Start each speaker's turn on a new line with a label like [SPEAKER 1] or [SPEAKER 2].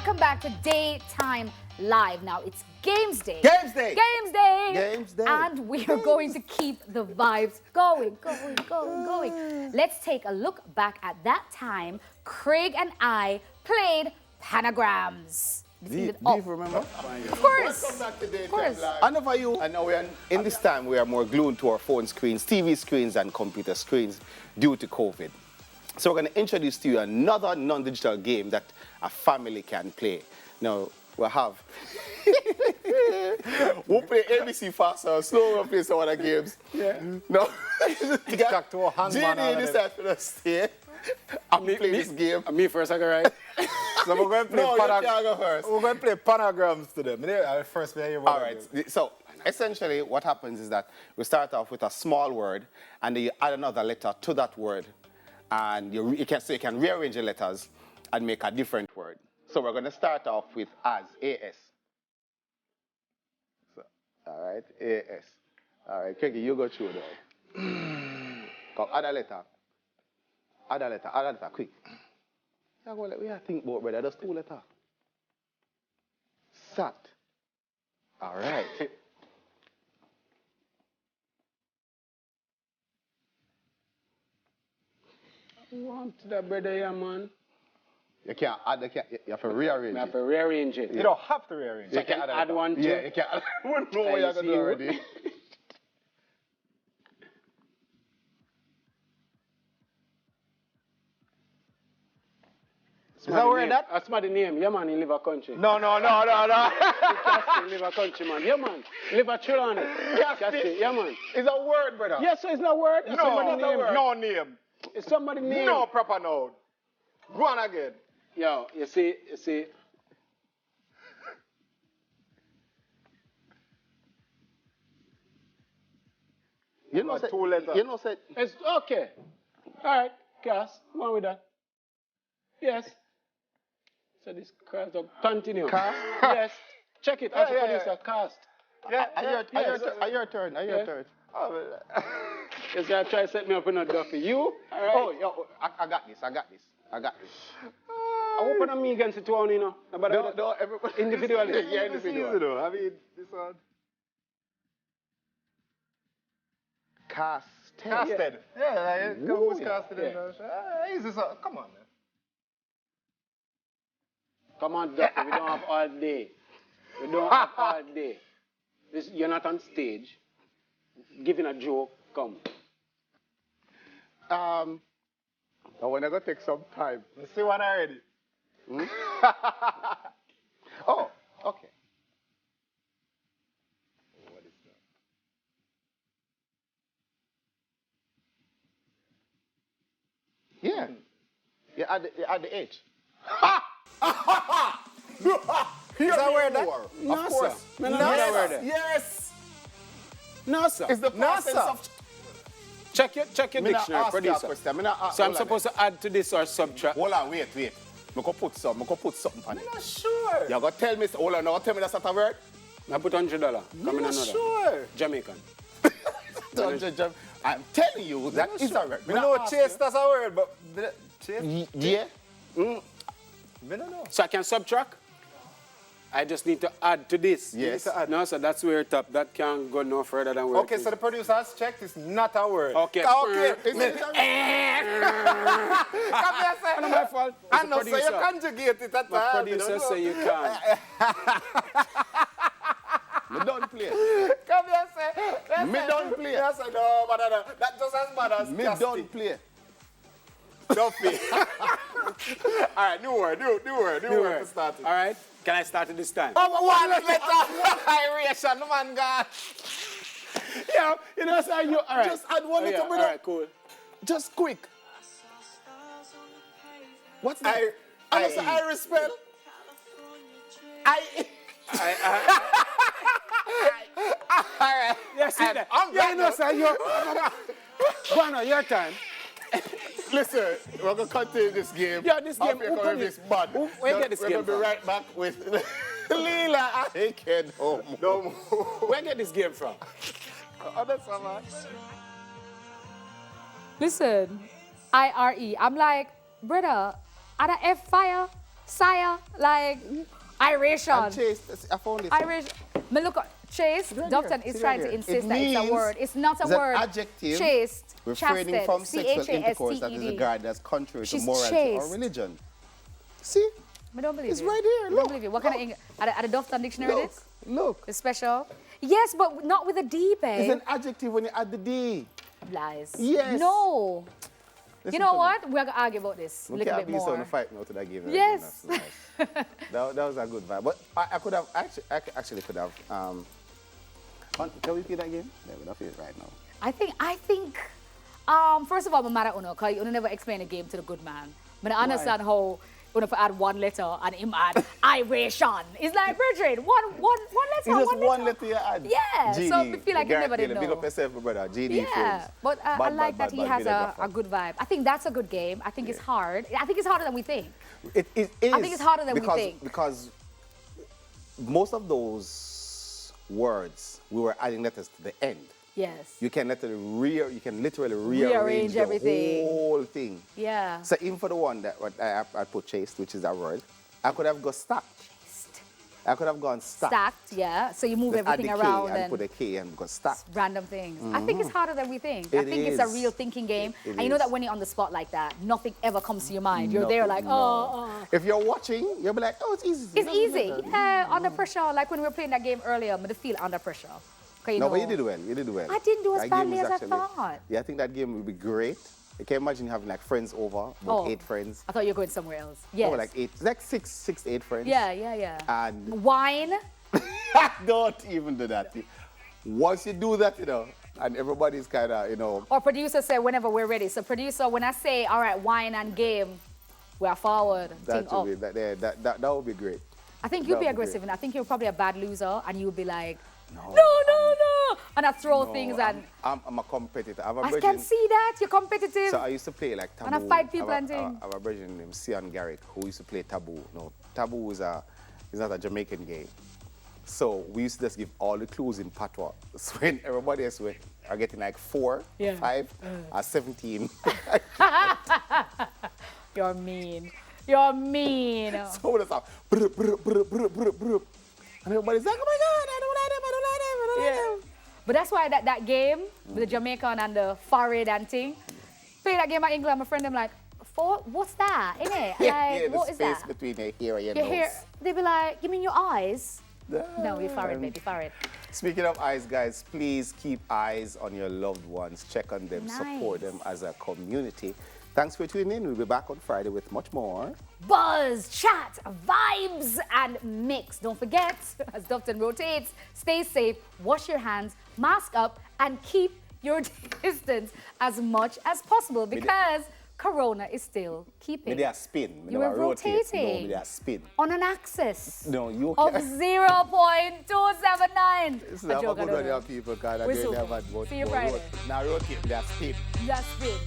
[SPEAKER 1] Welcome back to Daytime Live. Now it's Games Day.
[SPEAKER 2] Games Day.
[SPEAKER 1] Games Day.
[SPEAKER 2] Games Day.
[SPEAKER 1] And we are going to keep the vibes going. Let's take a look back at that time Craig and I played Panagrams.
[SPEAKER 2] Do you remember?
[SPEAKER 1] Of course.
[SPEAKER 3] Welcome back to
[SPEAKER 1] Of
[SPEAKER 3] Daytime
[SPEAKER 1] course.
[SPEAKER 3] Live.
[SPEAKER 2] I know for you.
[SPEAKER 3] And now in this time, we are more glued to our phone screens, TV screens, and computer screens due to COVID. So we're going to introduce to you another non-digital game that a family can play. Now, we'll have... we'll play ABC faster, slow, we'll play some other games.
[SPEAKER 2] Yeah.
[SPEAKER 3] No.
[SPEAKER 2] Back to a handman.
[SPEAKER 3] JD decided to stay and play this game.
[SPEAKER 4] Me first, I go right.
[SPEAKER 2] So we're going to play
[SPEAKER 3] No, you can't go first.
[SPEAKER 2] We're going to play panagrams to them. First, we hear
[SPEAKER 3] All right. So essentially, what happens is that we start off with a small word, and then you add another letter to that word, and you can rearrange the letters and make a different word. So we're going to start off with as, A-S. So, all right, A-S. All right, Kegi, you go through there. Come, add a letter. Add a letter, quick. Yeah, go let me think about, brother. There's two letters. Sat. All right.
[SPEAKER 4] Want that brother here, man.
[SPEAKER 3] You can't add, you have to rearrange
[SPEAKER 4] I have
[SPEAKER 3] it.
[SPEAKER 4] to rearrange it.
[SPEAKER 2] You don't have to rearrange.
[SPEAKER 4] So I can add one too.
[SPEAKER 3] Yeah, you can't. We know what you're going to do already.
[SPEAKER 2] Is that where that?
[SPEAKER 4] That's my name. Yeah, man, he live a country.
[SPEAKER 2] No.
[SPEAKER 4] He live a country, man. Yeah, man. Live a children. Yeah, man.
[SPEAKER 3] It's a word, brother.
[SPEAKER 4] Yes, so it's not word. It's somebody name.
[SPEAKER 2] No name.
[SPEAKER 4] It's somebody name.
[SPEAKER 2] No proper noun. Go on again.
[SPEAKER 4] Yo, you see.
[SPEAKER 3] You know,
[SPEAKER 2] About 2 letters.
[SPEAKER 3] You know, say,
[SPEAKER 4] It's okay. All right, Cass, go on with that. Yes. So this cast up. Continue.
[SPEAKER 3] Cast?
[SPEAKER 4] Yes. Check it. As a
[SPEAKER 2] Yeah.
[SPEAKER 4] producer, cast.
[SPEAKER 3] are your turn.
[SPEAKER 2] Oh,
[SPEAKER 4] Yes, I try to set me up in a Duffy. You? All right.
[SPEAKER 3] Oh, yo, I got this.
[SPEAKER 4] I open on me against the one, you know. But
[SPEAKER 3] No, everybody.
[SPEAKER 4] individually.
[SPEAKER 3] Yeah,
[SPEAKER 2] This is easy
[SPEAKER 3] individually.
[SPEAKER 2] though. I mean, this one.
[SPEAKER 3] Casted.
[SPEAKER 2] Yeah, who's casted in
[SPEAKER 4] Yeah.
[SPEAKER 2] those? Easy, so come on, man.
[SPEAKER 4] Come on, Duffy. We don't have all day. You're not on stage. Giving a joke. Come.
[SPEAKER 3] I want to go take some time.
[SPEAKER 2] Let's see one already.
[SPEAKER 3] Oh, okay.
[SPEAKER 2] What is that?
[SPEAKER 3] Yeah. You add the H.
[SPEAKER 2] Is that where that?
[SPEAKER 3] Of course.
[SPEAKER 4] No, sir.
[SPEAKER 2] Yes.
[SPEAKER 4] No, sir.
[SPEAKER 3] It's the process
[SPEAKER 2] sir.
[SPEAKER 3] of...
[SPEAKER 4] Check your
[SPEAKER 3] Me not
[SPEAKER 4] dictionary,
[SPEAKER 3] ask you a
[SPEAKER 4] producer.
[SPEAKER 3] question. Me not ask-
[SPEAKER 4] So I'm
[SPEAKER 3] hold on
[SPEAKER 4] supposed to add to this or subtract.
[SPEAKER 3] Hold on, wait. Me go put something on it.
[SPEAKER 2] Not sure.
[SPEAKER 3] You go tell me, hold on, now tell me that's not a word?
[SPEAKER 4] I put $100. Come in
[SPEAKER 2] Not
[SPEAKER 4] another.
[SPEAKER 2] sure.
[SPEAKER 4] Jamaican.
[SPEAKER 3] I'm telling you, that is a word.
[SPEAKER 2] We know chase, that's a word, but chase?
[SPEAKER 3] Yeah.
[SPEAKER 2] We don't know.
[SPEAKER 4] So I can subtract? I just need to add to this.
[SPEAKER 3] Yes.
[SPEAKER 2] You need to add.
[SPEAKER 4] No, so that's where it up. That can't go no further than where
[SPEAKER 2] Okay,
[SPEAKER 4] it is.
[SPEAKER 2] so the producer has checked. It's not a word.
[SPEAKER 4] Okay.
[SPEAKER 2] Okay.
[SPEAKER 3] Is it a word?
[SPEAKER 2] Come here, say.
[SPEAKER 4] Not my fault.
[SPEAKER 2] I
[SPEAKER 4] It's the
[SPEAKER 2] know, so you
[SPEAKER 4] producer.
[SPEAKER 2] conjugate it at
[SPEAKER 4] My
[SPEAKER 2] all.
[SPEAKER 4] producer say you can't.
[SPEAKER 3] Me don't play.
[SPEAKER 2] Come here, say.
[SPEAKER 3] Me don't play.
[SPEAKER 2] Yes, I know, but no. That's just as bad as
[SPEAKER 3] Me
[SPEAKER 2] casting.
[SPEAKER 3] don't play.
[SPEAKER 2] Duffy. All right, new word to start it.
[SPEAKER 4] All right. Can I start it this time?
[SPEAKER 2] Oh, one letter. Iration, man, God.
[SPEAKER 4] Yeah. You know, so you. All right.
[SPEAKER 3] Just add one little
[SPEAKER 4] All
[SPEAKER 3] bit
[SPEAKER 4] right,
[SPEAKER 3] of...
[SPEAKER 4] cool.
[SPEAKER 3] Just quick. What's that?
[SPEAKER 2] I know, so Irish spell. All right.
[SPEAKER 4] Yeah, see that.
[SPEAKER 2] I'm
[SPEAKER 4] Yeah, you know,
[SPEAKER 2] back
[SPEAKER 4] sir, you. Go on, your time.
[SPEAKER 3] Listen, we're going to continue this game.
[SPEAKER 4] Yeah, this game,
[SPEAKER 3] After
[SPEAKER 4] who
[SPEAKER 3] coming
[SPEAKER 4] put
[SPEAKER 3] this
[SPEAKER 4] it-
[SPEAKER 3] bad.
[SPEAKER 4] where get this
[SPEAKER 3] We're
[SPEAKER 4] game
[SPEAKER 3] going to be
[SPEAKER 4] from?
[SPEAKER 3] right back with Leela. I can't no more.
[SPEAKER 4] Where get this game from?
[SPEAKER 1] Listen, IRE. I'm like, brother, are the F fire? Sire, like, Irish
[SPEAKER 3] And chase, I found it.
[SPEAKER 1] Irish. Me look, chased.
[SPEAKER 3] right
[SPEAKER 1] Dupton
[SPEAKER 3] here.
[SPEAKER 1] is
[SPEAKER 3] See
[SPEAKER 1] trying
[SPEAKER 3] right
[SPEAKER 1] to
[SPEAKER 3] here.
[SPEAKER 1] insist
[SPEAKER 3] It
[SPEAKER 1] that it's a
[SPEAKER 3] means
[SPEAKER 1] word. It's not a
[SPEAKER 3] it's an
[SPEAKER 1] word.
[SPEAKER 3] adjective
[SPEAKER 1] Chaste.
[SPEAKER 3] refraining from sexual intercourse that is
[SPEAKER 1] chasted.
[SPEAKER 3] regarded as contrary
[SPEAKER 1] She's
[SPEAKER 3] to morality or
[SPEAKER 1] chaste.
[SPEAKER 3] religion. See?
[SPEAKER 1] I don't believe
[SPEAKER 3] It's
[SPEAKER 1] you.
[SPEAKER 3] right here,
[SPEAKER 1] I
[SPEAKER 3] look,
[SPEAKER 1] don't believe you. What kind of English? At the Dufton dictionary
[SPEAKER 3] Look,
[SPEAKER 1] it is?
[SPEAKER 3] look.
[SPEAKER 1] It's special? Yes, but not with a D, babe.
[SPEAKER 3] It's an adjective when you add the D.
[SPEAKER 1] Lies.
[SPEAKER 3] Yes.
[SPEAKER 1] No.
[SPEAKER 3] Listen
[SPEAKER 1] You know
[SPEAKER 3] to me.
[SPEAKER 1] what? We're going to argue about this a
[SPEAKER 3] We
[SPEAKER 1] little
[SPEAKER 3] can't
[SPEAKER 1] bit
[SPEAKER 3] be so in
[SPEAKER 1] more.
[SPEAKER 3] a fight now to that game.
[SPEAKER 1] Yes.
[SPEAKER 3] That's nice. that was a good vibe. But I could have, I actually could have, can we play that game? Yeah, we're not playing it right now.
[SPEAKER 1] I think, first of all, I'm mad at Uno, because Uno never explained the game to the good man. But I understand how Uno add one letter and him add Iration. It's like, Bridget, one letter,
[SPEAKER 3] It's just
[SPEAKER 1] one
[SPEAKER 3] one
[SPEAKER 1] letter.
[SPEAKER 3] letter you add.
[SPEAKER 1] Yeah, so I feel like you never did
[SPEAKER 3] Big
[SPEAKER 1] know.
[SPEAKER 3] up yourself, my brother. GD
[SPEAKER 1] Yeah,
[SPEAKER 3] Films.
[SPEAKER 1] but I
[SPEAKER 3] Bad,
[SPEAKER 1] like
[SPEAKER 3] bad,
[SPEAKER 1] that he
[SPEAKER 3] bad,
[SPEAKER 1] has
[SPEAKER 3] bad
[SPEAKER 1] a good vibe. I think that's a good game. I think it's hard. I think it's harder than we think.
[SPEAKER 3] It is.
[SPEAKER 1] I think it's harder than we think.
[SPEAKER 3] Because most of those words, we were adding letters to the end.
[SPEAKER 1] Yes.
[SPEAKER 3] You can literally rearrange the
[SPEAKER 1] everything.
[SPEAKER 3] whole thing.
[SPEAKER 1] Yeah.
[SPEAKER 3] So even for the one that I put chased, which is a word, I could have got stacked. I could have gone stacked.
[SPEAKER 1] Stacked, yeah. So you move
[SPEAKER 3] Just add
[SPEAKER 1] everything
[SPEAKER 3] the K
[SPEAKER 1] around
[SPEAKER 3] and
[SPEAKER 1] and
[SPEAKER 3] put a K and got stacked.
[SPEAKER 1] random things. I think it's harder than we think. I
[SPEAKER 3] It
[SPEAKER 1] think it's a
[SPEAKER 3] is.
[SPEAKER 1] real thinking game.
[SPEAKER 3] It
[SPEAKER 1] And you know
[SPEAKER 3] is.
[SPEAKER 1] that when you're on the spot like that, nothing ever comes to your mind. You're there like, oh.
[SPEAKER 3] If you're watching, you'll be like, oh, it's easy.
[SPEAKER 1] It's easy. Yeah, under pressure. Like when we were playing that game earlier, I'm going to feel under pressure.
[SPEAKER 3] No, but you did well. You did well.
[SPEAKER 1] I didn't do as
[SPEAKER 3] That game
[SPEAKER 1] badly
[SPEAKER 3] is
[SPEAKER 1] as I
[SPEAKER 3] actually-
[SPEAKER 1] thought.
[SPEAKER 3] Yeah, I think that game would be great. You can imagine having like friends over, about 8 friends.
[SPEAKER 1] I thought you were going somewhere else. Yes.
[SPEAKER 3] Oh, like 8, like 6 to 8 friends.
[SPEAKER 1] Yeah.
[SPEAKER 3] And
[SPEAKER 1] Wine.
[SPEAKER 3] don't even do that. Once you do that, and everybody's kind of,
[SPEAKER 1] Or producer say whenever we're ready. So producer, when I say, all right, wine and game, we're forward.
[SPEAKER 3] that
[SPEAKER 1] Think up.
[SPEAKER 3] would be that would be great.
[SPEAKER 1] I think you'll be
[SPEAKER 3] that would be
[SPEAKER 1] aggressive, and I think you're probably a bad loser, and you'll be like,
[SPEAKER 3] No,
[SPEAKER 1] no, and I throw
[SPEAKER 3] No,
[SPEAKER 1] things, and
[SPEAKER 3] I'm a competitor. I have a
[SPEAKER 1] I
[SPEAKER 3] brethren-
[SPEAKER 1] can see that you're competitive.
[SPEAKER 3] So I used to play like Taboo.
[SPEAKER 1] And I fight people and
[SPEAKER 3] I
[SPEAKER 1] thing.
[SPEAKER 3] have a brother named Sian Garrick who used to play Taboo. No, Taboo is not a Jamaican game. So we used to just give all the clues in patois. So when everybody else are getting like 4,
[SPEAKER 1] Yeah.
[SPEAKER 3] 5, or 17.
[SPEAKER 1] You're mean. You're mean.
[SPEAKER 3] So we just have brr, brr, brr, brr, brr, brr. And everybody's like, oh my God, I don't like them, I don't like them, I don't like them.
[SPEAKER 1] But that's why that game with the Jamaican and the forehead and thing, play that game at England, my friend, I'm like, what's that, innit?
[SPEAKER 3] Yeah,
[SPEAKER 1] Like,
[SPEAKER 3] the
[SPEAKER 1] what is
[SPEAKER 3] space
[SPEAKER 1] that?
[SPEAKER 3] between your hair and your
[SPEAKER 1] Your
[SPEAKER 3] nose.
[SPEAKER 1] hair, they be like, you mean your eyes? No, your forehead,
[SPEAKER 3] Um,
[SPEAKER 1] baby, forehead.
[SPEAKER 3] Speaking of eyes, guys, please keep eyes on your loved ones. Check on them, support
[SPEAKER 1] Nice.
[SPEAKER 3] them as a community. Thanks for tuning in. We'll be back on Friday with much more.
[SPEAKER 1] Buzz, chat, vibes, and mix. Don't forget, as Dufton rotates, stay safe, wash your hands, mask up, and keep your distance as much as possible because Corona is still keeping.
[SPEAKER 3] Maybe a spin.
[SPEAKER 1] You were rotating.
[SPEAKER 3] No, maybe a spin.
[SPEAKER 1] On an axis
[SPEAKER 3] No, you
[SPEAKER 1] of
[SPEAKER 3] can't.
[SPEAKER 1] 0.279.
[SPEAKER 3] It's
[SPEAKER 1] A
[SPEAKER 3] not
[SPEAKER 1] joke, I
[SPEAKER 3] good
[SPEAKER 1] don't
[SPEAKER 3] on
[SPEAKER 1] know.
[SPEAKER 3] your people, because
[SPEAKER 1] We're super. See you Friday.
[SPEAKER 3] Now rotate, that's spin.
[SPEAKER 1] That's it.